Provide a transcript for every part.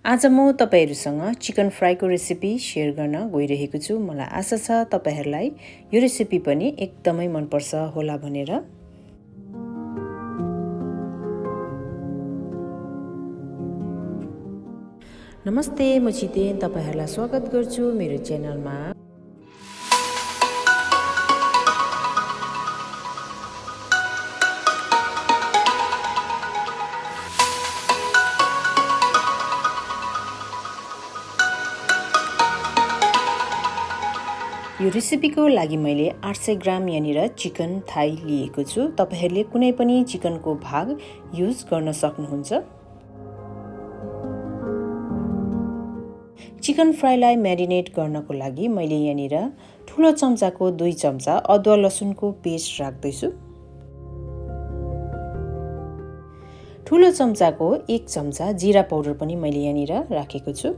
आज म तपाईहरुसँग chicken फ्राईको recipe share गर्न गइरहेको छु। मलाई आशा छ तपाईहरुलाई यो रेसिपी पनि एकदमै मन पर्छ होला भनेर। नमस्ते, म छितेन तपाईहरुलाई स्वागत गर्छु मेरो च्यानलमा। यो रेसिपीको लागि मैले 800 ग्राम यहाँनिर चिकन थाई लिएको छु। तपाईहरुले कुनै पनि चिकनको भाग युज गर्न सक्नुहुन्छ। चिकन फ्राईलाई म्यारिनेट गर्नको लागि मैले यहाँनिर ठूलो चम्चाको 2 चम्चा अदुवा लसुनको पेस्ट राख्दै छु। ठूलो चम्चाको 1 चम्चा जिरा पाउडर पनि मैले यहाँनिर राखेको छु।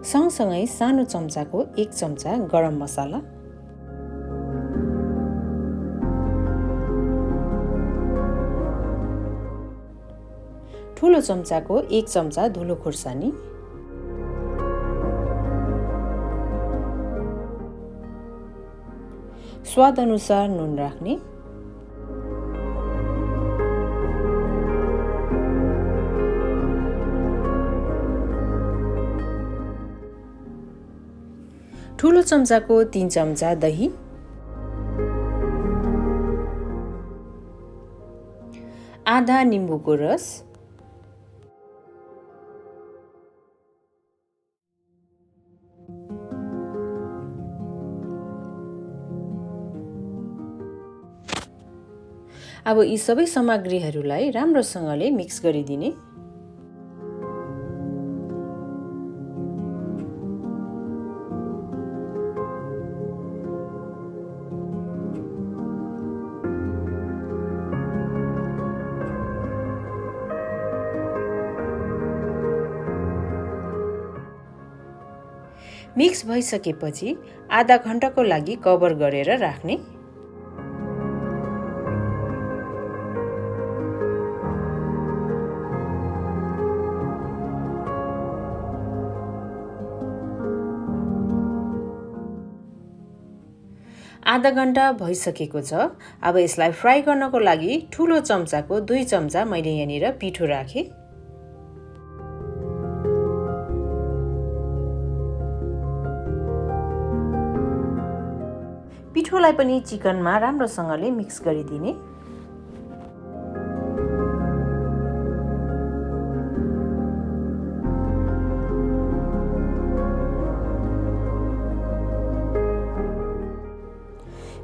सँगसँगै सानो चम्चाको 1 चम्चा गरम मसाला, ठूलो चम्चाको 1 चम्चा धुलो खुर्सानी, स्वाद अनुसार नुन राख्ने, ठूलो चम्चाको 3 चम्चा दही, आधा निम्बुको रस, अब यी सबै सामग्रीहरूलाई राम्रोसँगले मिक्स गरिदिने। मिक्स भइसकेपछि आधा घण्टाको लागि कभर गरेर राख्ने। आधा घण्टा भइसकेको छ। अब यसलाई फ्राई गर्नको लागि ठूलो चम्चाको 2 चम्चा मैले यहाँनिर पिठो राखे। पिठोलाई पनि चिकनमा राम्रोसँगले मिक्स गरिदिने।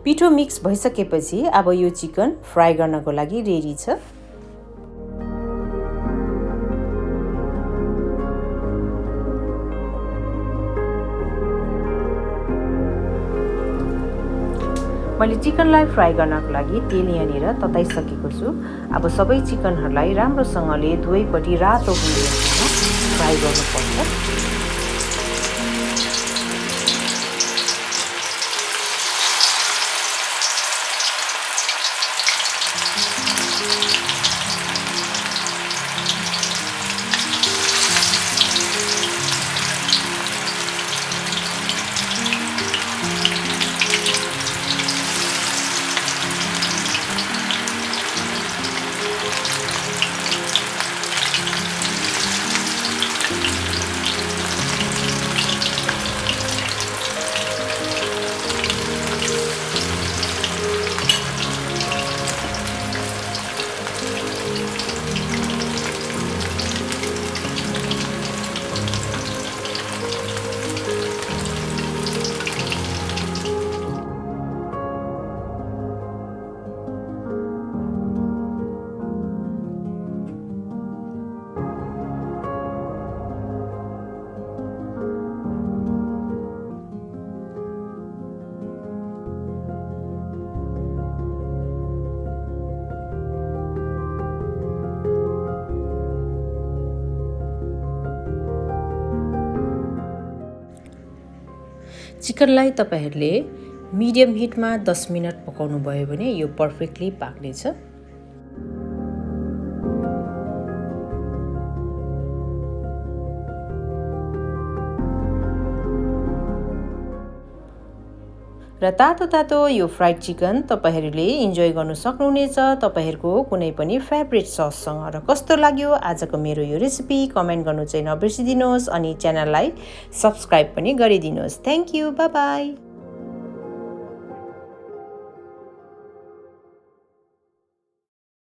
पिठो मिक्स भइसकेपछि अब यो चिकन फ्राई गर्नको लागि रेडी छ। मैले चिकनलाई फ्राई गर्नको लागि तेल यहाँनिर तताइसकेको छु। अब सबै चिकनहरूलाई राम्रोसँगले दुवैपट्टि रातो हुनेसम्म फ्राई गर्नुपर्छ। चिकनलाई तपाईहरुले मिडियम हिटमा 10 मिनेट पकाउनु भयो भने यो पर्फेक्टली पाक्नेछ। र तातो तातो यो फ्राइड चिकन तपाईहरूले इन्जोय गर्नु सक्नुहुनेछ तपाईहरूको कुनै पनि फेभरेट सससँग। र कस्तो लाग्यो आजको मेरो यो रेसिपी कमेन्ट गर्नु चाहिँ नबिर्सिदिनुहोस् अनि च्यानललाई सब्स्क्राइब पनि गरिदिनुहोस्। Thank you, by by.